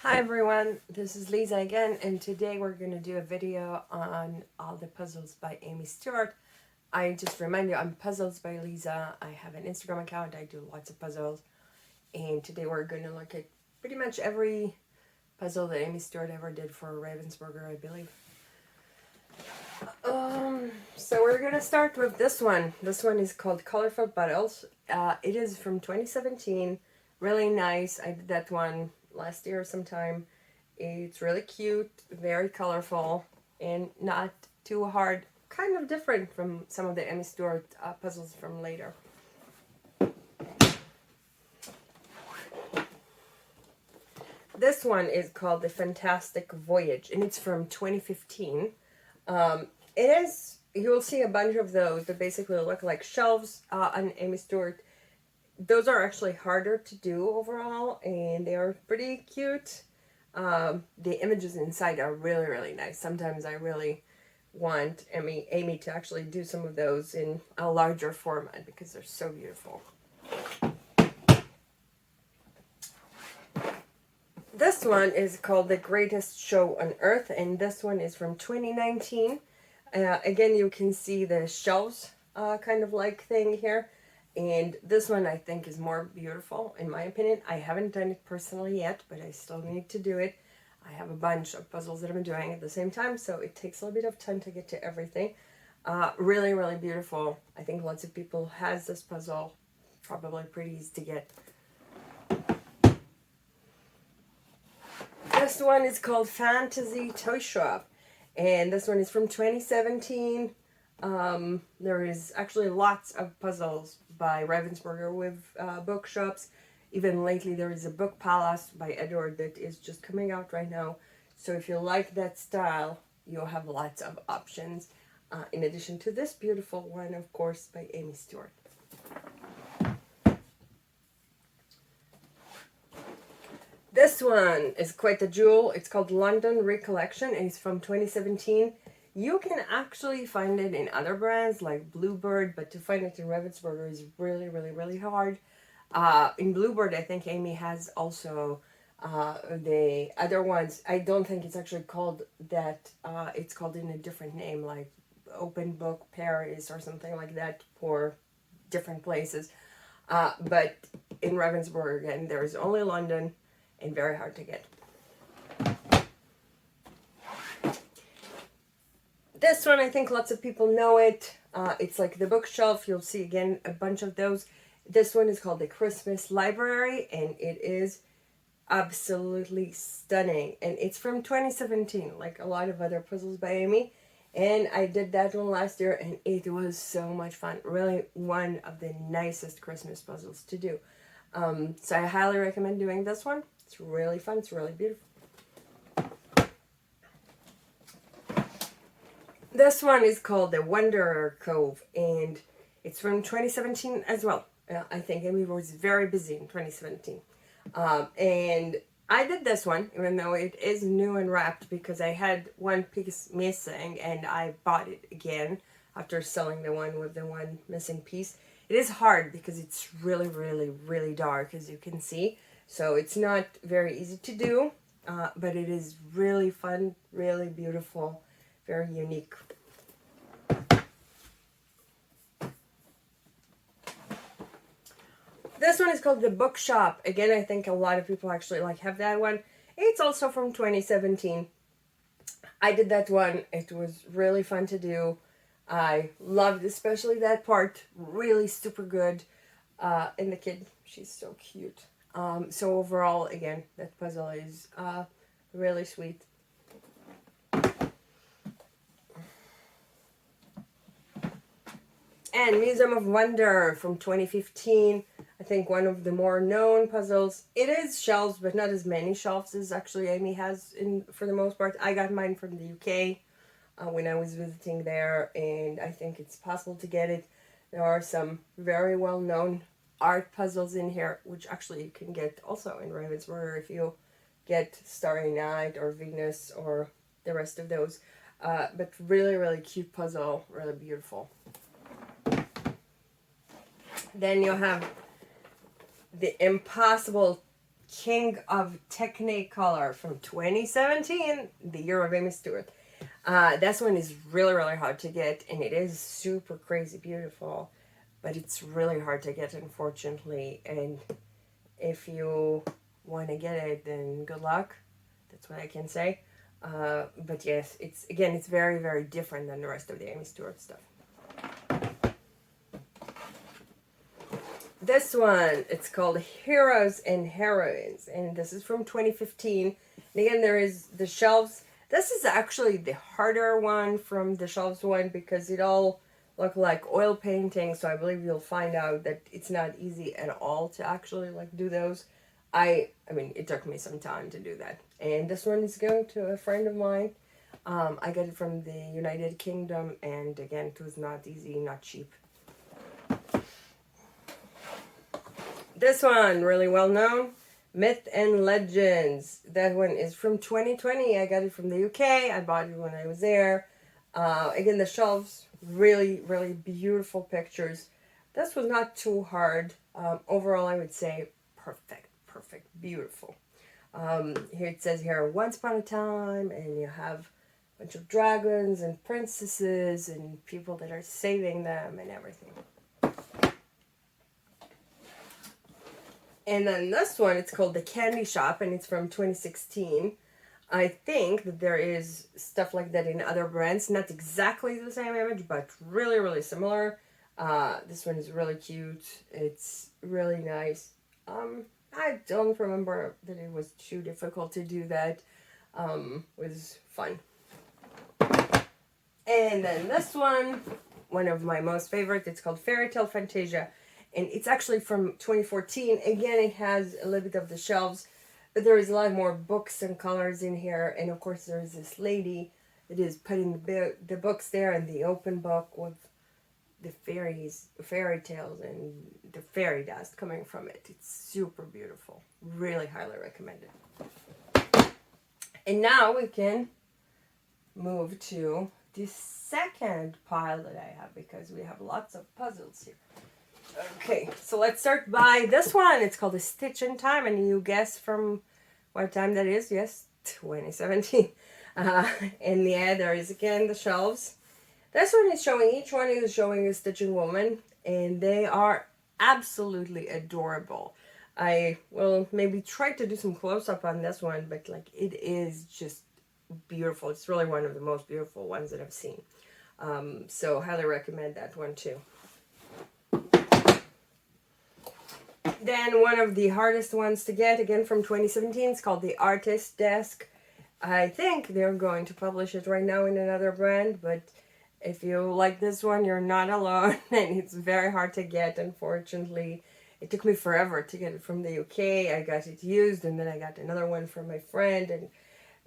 Hi everyone, this is Lisa again, and today we're going to do a video on all the puzzles by Amy Stewart. I just remind you, I'm Puzzles by Lisa. I have an Instagram account, I do lots of puzzles, and today we're going to look at pretty much every puzzle that Amy Stewart ever did for Ravensburger, I believe. So we're going to start with this one. This one is called Colorful Puddles. It is from 2017, really nice. I did that one last year sometime. It's really cute, very colorful, and not too hard. Kind of different from some of the Amy Stewart puzzles from later. This one is called The Fantastic Voyage, and it's from 2015. It is, you will see a bunch of those that basically look like shelves on Amy Stewart. Those are actually harder to do overall, and they are pretty cute. The images inside are really, really nice. Sometimes I really want Amy to actually do some of those in a larger format because they're so beautiful. This one is called The Greatest Show on Earth, and this one is from 2019. Again, you can see the shelves kind of like thing here. And this one I think is more beautiful in my opinion. I haven't done it personally yet, but I still need to do it. I have a bunch of puzzles that I'm doing at the same time, so it takes a little bit of time to get to everything. Really, really beautiful. I think lots of people has this puzzle. Probably pretty easy to get. This one is called Fantasy Toy Shop, and this one is from 2017. There is actually lots of puzzles by Ravensburger with bookshops. Even lately there is a book palace by Edward that is just coming out right now. So if you like that style, you'll have lots of options. In addition to this beautiful one, of course, by Amy Stewart. This one is quite a jewel. It's called London Recollection, and it's from 2017. You can actually find it in other brands like Bluebird, but to find it in Ravensburger is really, really, really hard. In Bluebird, I think Amy has also the other ones. I don't think it's actually called that. It's called in a different name, like Open Book Paris or something like that for different places. But in Ravensburger, again, there is only London and very hard to get. This one, I think lots of people know it. It's like the bookshelf. You'll see again a bunch of those. This one is called the Christmas Library, and it is absolutely stunning. And it's from 2017, like a lot of other puzzles by Amy. And I did that one last year, and it was so much fun. Really one of the nicest Christmas puzzles to do. So I highly recommend doing this one. It's really fun. It's really beautiful. This one is called the Wanderer Cove, and it's from 2017 as well. I think Amy was very busy in 2017. And I did this one, even though it is new and wrapped, because I had one piece missing, and I bought it again after selling the one with the one missing piece. It is hard because it's really, really, really dark, as you can see. So it's not very easy to do, but it is really fun, really beautiful, very unique. This one is called The Bookshop. Again, I think a lot of people actually have that one. It's also from 2017. I did that one. It was really fun to do. I loved especially that part. Really super good. And the kid, she's so cute. So overall, again, that puzzle is really sweet. And Museum of Wonder from 2015. I think one of the more known puzzles. It is shelves, but not as many shelves as actually Amy has for the most part. I got mine from the UK when I was visiting there, and I think it's possible to get it. There are some very well-known art puzzles in here, which actually you can get also in Ravensburger if you get Starry Night or Venus or the rest of those. But really, really cute puzzle, really beautiful. Then you have the impossible King of Technicolor from 2017, the year of Amy Stewart. This one is really, really hard to get, and it is super crazy beautiful, but it's really hard to get, unfortunately. And if you want to get it, then good luck. That's what I can say. But yes, it's very, very different than the rest of the Amy Stewart stuff. This one, it's called Heroes and Heroines, and this is from 2015. And again, there is the shelves. This is actually the harder one from the shelves one because it all look like oil painting, so I believe you'll find out that it's not easy at all to actually like do those. I mean, it took me some time to do that. And this one is going to a friend of mine. I got it from the United Kingdom, and again, it was not easy, not cheap. This one, really well known, Myth and Legends. That one is from 2020. I got it from the UK. I bought it when I was there. Again, the shelves, really, really beautiful pictures. This was not too hard. Overall, I would say perfect, beautiful. Here it says here, once upon a time, and you have a bunch of dragons and princesses and people that are saving them and everything. And then this one, it's called The Candy Shop, and it's from 2016. I think that there is stuff like that in other brands. Not exactly the same image, but really, really similar. This one is really cute. It's really nice. I don't remember that it was too difficult to do that. It was fun. And then this one of my most favorite, it's called Fairytale Fantasia. And it's actually from 2014. Again, it has a little bit of the shelves, but there is a lot more books and colors in here. And of course, there is this lady that is putting the books there in the open book with the fairy tales and the fairy dust coming from it. It's super beautiful. Really highly recommended. And now we can move to the second pile that I have because we have lots of puzzles here. Okay, so let's start by this one. It's called A Stitch in Time, and you guess from what time that is? Yes, 2017. And yeah, there is again the shelves. This one is showing, each one is showing a stitching woman, and they are absolutely adorable. I will maybe try to do some close-up on this one, but like it is just beautiful. It's really one of the most beautiful ones that I've seen. So highly recommend that one too. Then one of the hardest ones to get, again from 2017, it's called The Artist Desk. I think they're going to publish it right now in another brand, but if you like this one, you're not alone, and it's very hard to get, unfortunately. It took me forever to get it from the UK. I got it used, and then I got another one from my friend, and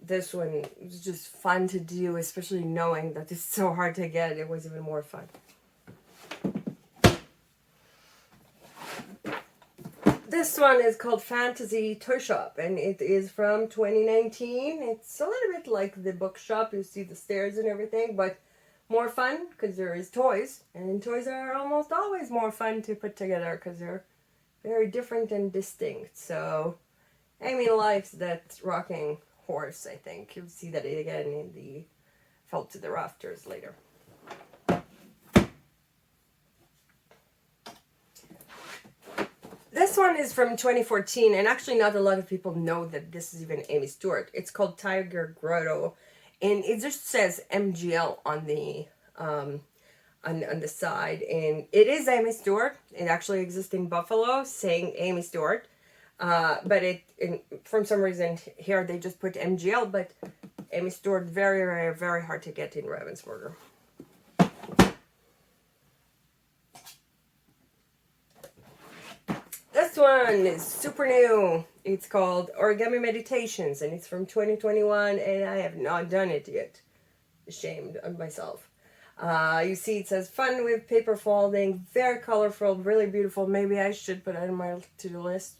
this one was just fun to do, especially knowing that it's so hard to get. It was even more fun. This one is called Fantasy Toy Shop, and it is from 2019. It's a little bit like the bookshop. You see the stairs and everything, but more fun because there is toys, and toys are almost always more fun to put together because they're very different and distinct. So Amy likes that rocking horse, I think. You'll see that again in the Felt to the Rafters later. This one is from 2014, and actually not a lot of people know that this is even Amy Stewart. It's called Tiger Grotto, and it just says MGL on the side, and it is Amy Stewart. It actually exists in Buffalo, saying Amy Stewart, but from some reason here they just put MGL, but Amy Stewart, very, very, very hard to get in Ravensburger. This one is super new. It's called Origami Meditations, and it's from 2021, and I have not done it yet. Ashamed of myself. You see it says fun with paper folding, very colorful, really beautiful. Maybe I should put it on my to-do list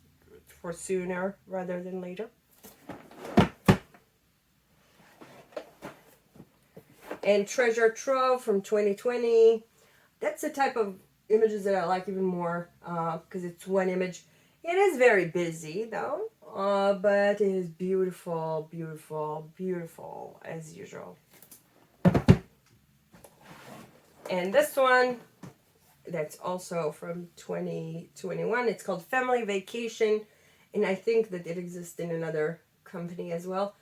for sooner rather than later. And Treasure Trove from 2020. That's the type of images that I like even more because it's one image. It is very busy though, but it is beautiful, beautiful, beautiful as usual. And this one, that's also from 2021. It's called Family Vacation, and I think that it exists in another company as well.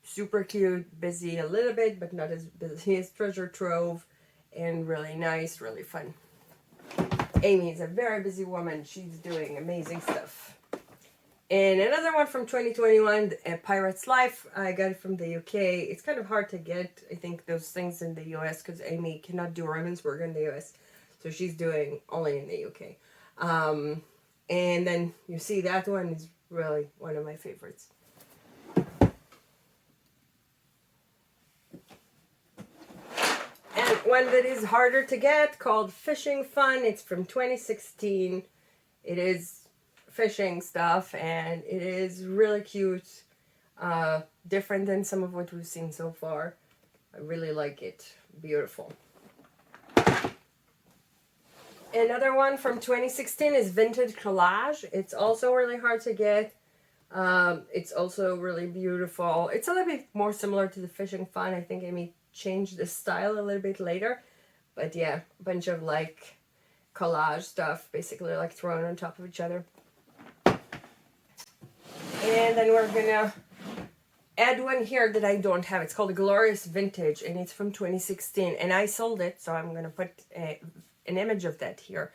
Super cute, busy a little bit, but not as busy as Treasure Trove, and really nice, really fun. Amy is a very busy woman. She's doing amazing stuff. And another one from 2021, A Pirate's Life. I got it from the UK. It's kind of hard to get, I think, those things in the US because Amy cannot do Ravensburger in the US. So she's doing only in the UK. And then you see that one is really one of my favorites. And one that is harder to get called Fishing Fun. It's from 2016. It is fishing stuff and it is really cute. Different than some of what we've seen so far. I really like it. Beautiful. Another one from 2016 is Vintage Collage. It's also really hard to get. It's also really beautiful. It's a little bit more similar to the Fishing Fun. I think Amy changed the style a little bit later. But yeah, a bunch of like collage stuff, basically like thrown on top of each other. And then we're gonna add one here that I don't have. It's called Glorious Vintage and it's from 2016. And I sold it, so I'm gonna put an image of that here.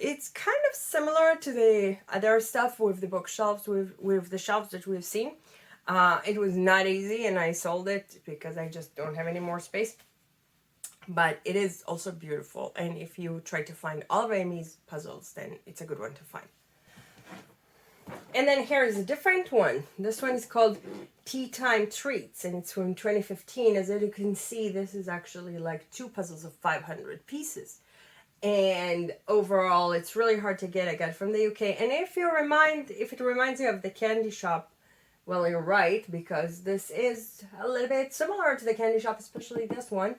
It's kind of similar to the other stuff with the bookshelves, with the shelves that we've seen. It was not easy and I sold it because I just don't have any more space. But it is also beautiful. And if you try to find all of Amy's puzzles, then it's a good one to find. And then here is a different one. This one is called Tea Time Treats and it's from 2015. As you can see, this is actually like 2 puzzles of 500 pieces. And overall, it's really hard to get. I got it from the UK. And if it reminds you of the candy shop, well, you're right, because this is a little bit similar to the candy shop, especially this one.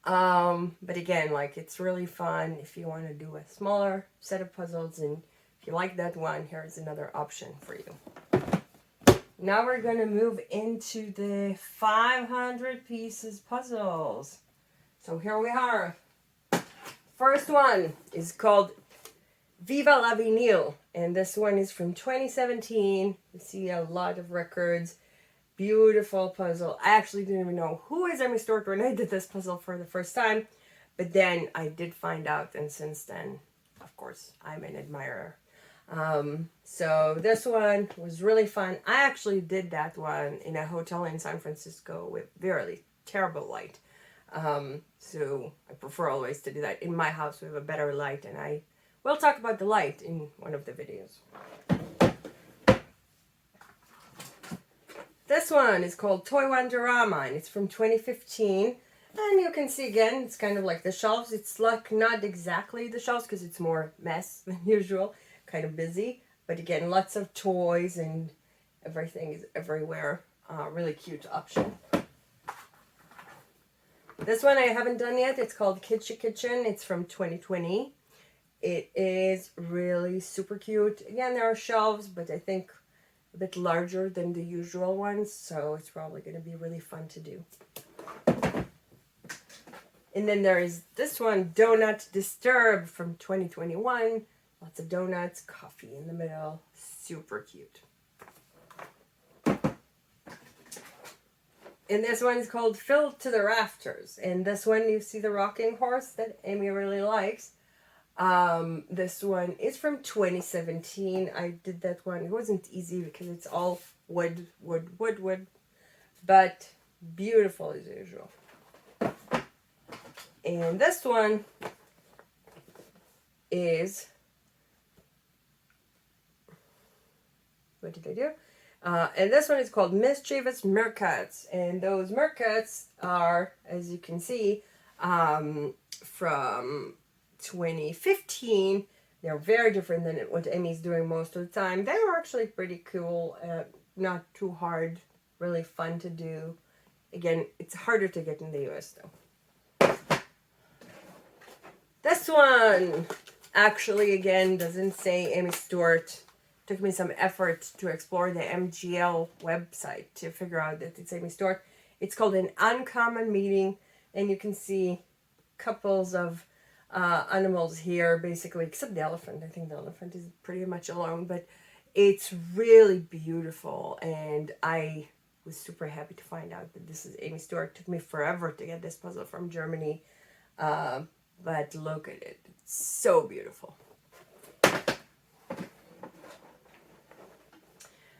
But again, like, it's really fun if you want to do a smaller set of puzzles. And if you like that one, here's another option for you. Now we're going to move into the 500 pieces puzzles. So here we are. First one is called Viva la Vinyl, and this one is from 2017. You see a lot of records. Beautiful puzzle. I actually didn't even know who is Amy Stewart when I did this puzzle for the first time, but then I did find out, and since then, of course, I'm an admirer. So this one was really fun. I actually did that one in a hotel in San Francisco with really terrible light. So I prefer always to do that in my house with a better light, and I will talk about the light in one of the videos. This one is called Toy Wonderama and it's from 2015. And you can see again, it's kind of like the shelves. It's like not exactly the shelves because it's more mess than usual, kind of busy. But again, lots of toys and everything is everywhere. Really cute option. This one I haven't done yet. It's called Kitschy Kitchen. It's from 2020. It is really super cute. Again, there are shelves, but I think a bit larger than the usual ones. So it's probably going to be really fun to do. And then there is this one, Donut Disturb from 2021. Lots of donuts, coffee in the middle. Super cute. And this one is called Filled to the Rafters. And this one, you see the rocking horse that Amy really likes. This one is from 2017. I did that one. It wasn't easy because it's all wood. But beautiful as usual. And this one is... What did I do? And this one is called Mischievous Meerkats. And those meerkats are, as you can see, from 2015. They're very different than what Amy's doing most of the time. They are actually pretty cool. Not too hard. Really fun to do. Again, it's harder to get in the US though. This one Actually, again, doesn't say Amy Stewart. Took me some effort to explore the MGL website to figure out that it's Amy Stewart. It's called An Uncommon Meeting, and you can see couples of animals here, basically, except the elephant. I think the elephant is pretty much alone, but it's really beautiful, and I was super happy to find out that this is Amy Stewart. It took me forever to get this puzzle from Germany, but look at it. It's so beautiful.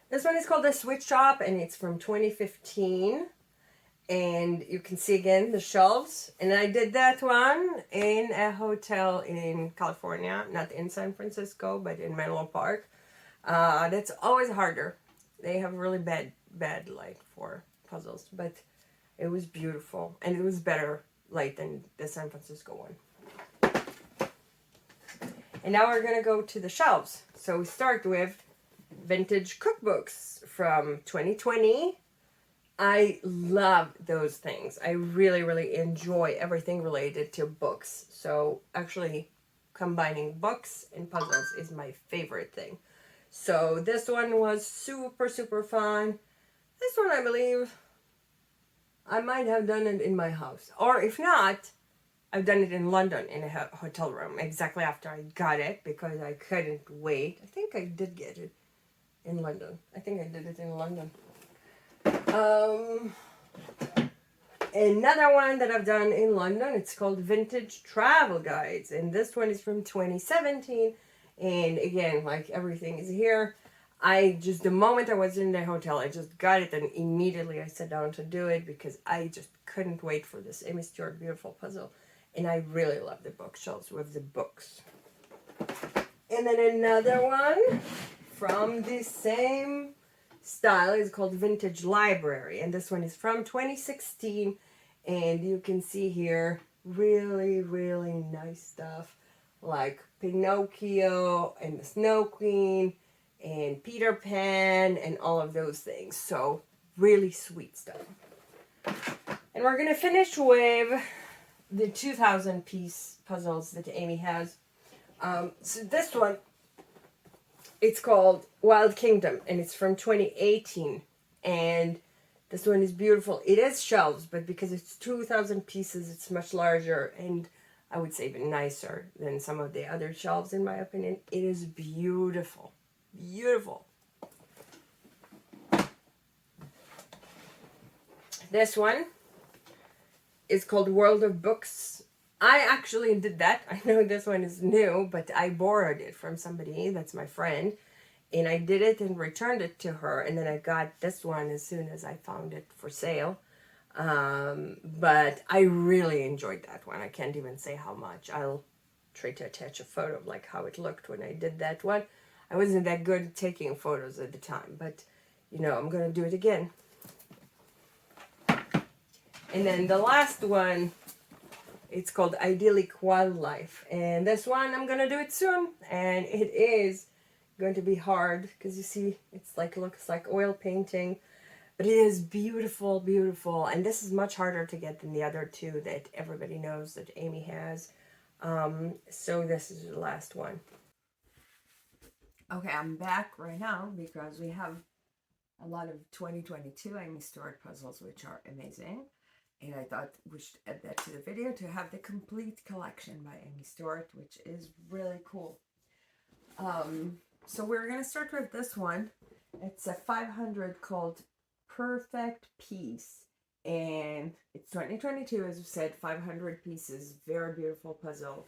This one is called The Switch Shop, and it's from 2015. And you can see again the shelves. And I did that one in a hotel in California, not in San Francisco, but in Menlo Park. That's always harder. They have really bad light for puzzles, but it was beautiful, and it was better light than the San Francisco one. And now we're gonna go to the shelves. So we start with vintage cookbooks from 2020. I love those things. I really, really enjoy everything related to books. So actually combining books and puzzles is my favorite thing. So this one was super, super fun. This one, I believe, I might have done it in my house. Or if not, I've done it in London in a hotel room exactly after I got it because I couldn't wait. I think I did get it in London. I think I did it in London. Another one that I've done in London, it's called Vintage Travel Guides, and this one is from 2017. And again, like everything is here. The moment I was in the hotel, I just got it, and immediately I sat down to do it because I just couldn't wait for this Amy Stewart beautiful puzzle. And I really love the bookshelves with the books. And then another one from the same style is called Vintage Library, and this one is from 2016. And you can see here really, really nice stuff like Pinocchio and the Snow Queen and Peter Pan and all of those things. So really sweet stuff. And we're gonna finish with the 2000 piece puzzles that Amy has. So this one, it's called Wild Kingdom, and it's from 2018. And this one is beautiful. It is shelves, but because it's 2,000 pieces, it's much larger, and I would say even nicer than some of the other shelves, in my opinion. It is beautiful. Beautiful. This one is called World of Books. I actually did that. I know this one is new, but I borrowed it from somebody that's my friend. And I did it and returned it to her. And then I got this one as soon as I found it for sale. But I really enjoyed that one. I can't even say how much. I'll try to attach a photo of like how it looked when I did that one. I wasn't that good at taking photos at the time, but you know, I'm gonna do it again. And then the last one, it's called Idyllic Wildlife. And this one, I'm gonna do it soon. And it is going to be hard because you see, it's like, looks like oil painting. But it is beautiful, beautiful. And this is much harder to get than the other two that everybody knows that Amy has. So this is the last one. Okay, I'm back right now because we have a lot of 2022 Amy Stewart puzzles, which are amazing. And I thought we should add that to the video to have the complete collection by Amy Stewart, which is really cool. So we're going to start with this one. It's a 500 called Perfect Piece. And it's 2022, as we said, 500 pieces. Very beautiful puzzle.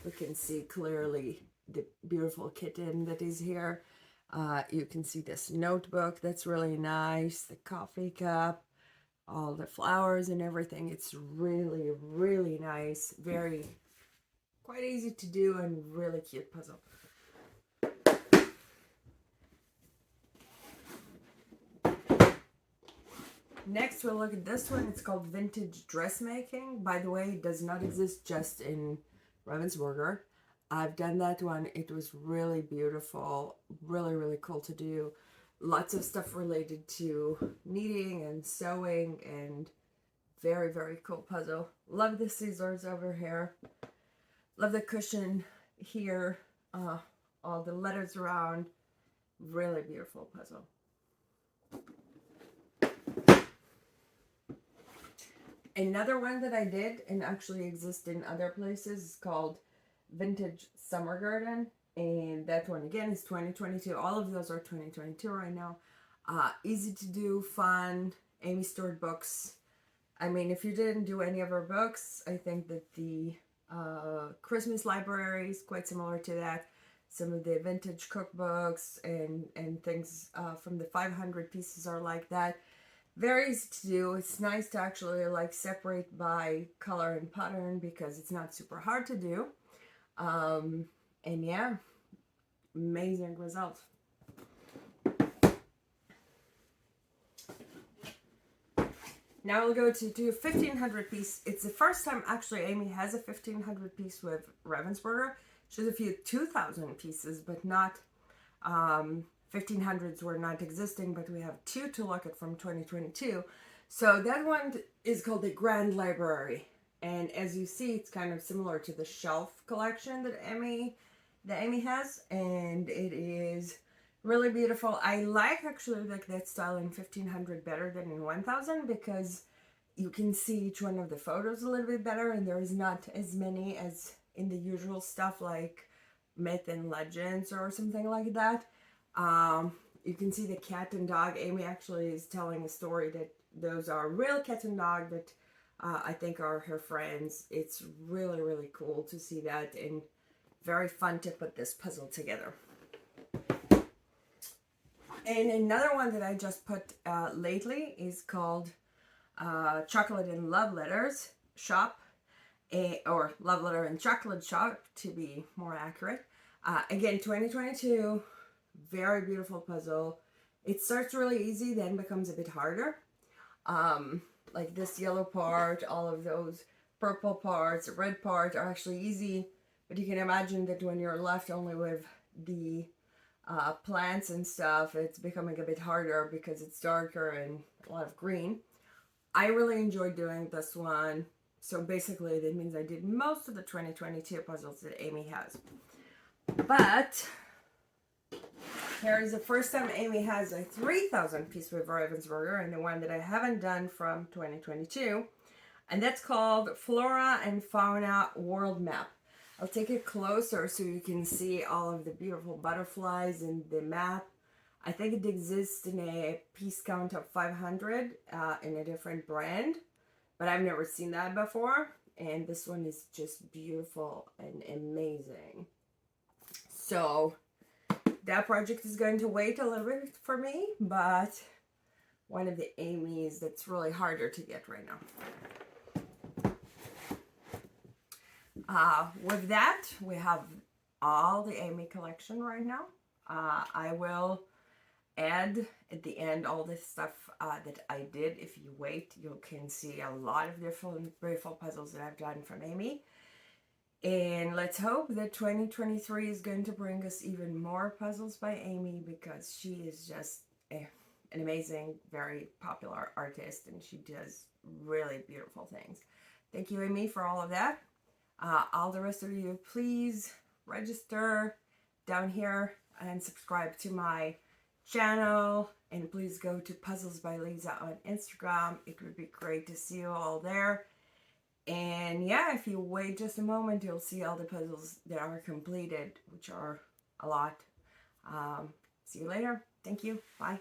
We can see clearly the beautiful kitten that is here. You can see this notebook that's really nice. The coffee cup. All the flowers and everything. It's really, really nice. Quite easy to do and really cute puzzle. Next, we'll look at this one. It's called Vintage Dressmaking. By the way, it does not exist just in Ravensburger. I've done that one. It was really beautiful. Really, really cool to do. Lots of stuff related to knitting and sewing, and very, very cool puzzle. Love the scissors over here. Love the cushion here, all the letters around. Really beautiful puzzle. Another one that I did and actually exists in other places is called Vintage Summer Garden. And that one again is 2022. All of those are 2022 right now. Easy to do, fun, Amy Stewart books. I mean, if you didn't do any of her books, I think that the Christmas library is quite similar to that. Some of the vintage cookbooks and things from the 500 pieces are like that. Very easy to do. It's nice to actually like separate by color and pattern because it's not super hard to do. And yeah, amazing results. Now we'll go to do a 1500 piece. It's the first time actually Amy has a 1500 piece with Ravensburger. She has a few 2000 pieces, but not 1500s were not existing, but we have two to look at from 2022. So that one is called the Grand Library. And as you see, it's kind of similar to the shelf collection that Amy has. And it is really beautiful. I like actually like that style in 1500 better than in 1000 because you can see each one of the photos a little bit better, and there is not as many as in the usual stuff like myth and legends or something like that. You can see the cat and dog. Amy actually is telling a story that those are real cat and dog that I think are her friends. It's really, really cool to see that and very fun to put this puzzle together. And another one that I just put lately is called Chocolate and Love Letters Shop, or Love Letter and Chocolate Shop to be more accurate. Again, 2022, very beautiful puzzle. It starts really easy, then becomes a bit harder. Like this yellow part, all of those purple parts, red part are actually easy, but you can imagine that when you're left only with the plants and stuff, it's becoming a bit harder because it's darker and a lot of green. I really enjoyed doing this one. So basically that means I did most of the 2022 puzzles that Amy has. But here is the first time Amy has a 3000 piece with Ravensburger, and the one that I haven't done from 2022. And that's called Flora and Fauna World Map. I'll take it closer so you can see all of the beautiful butterflies in the map. I think it exists in a piece count of 500 in a different brand, but I've never seen that before. And this one is just beautiful and amazing. So that project is going to wait a little bit for me, but one of the Amy's that's really harder to get right now. With that, we have all the Aimee collection right now. I will add at the end all this stuff that I did. If you wait, you can see a lot of different beautiful puzzles that I've done from Amy. And let's hope that 2023 is going to bring us even more puzzles by Amy, because she is just an amazing, very popular artist, and she does really beautiful things. Thank you, Amy, for all of that. All the rest of you, please register down here and subscribe to my channel, and please go to Puzzles by Lisa on Instagram. It would be great to see you all there. And yeah, if you wait just a moment, you'll see all the puzzles that are completed, which are a lot. See you later. Thank you. Bye.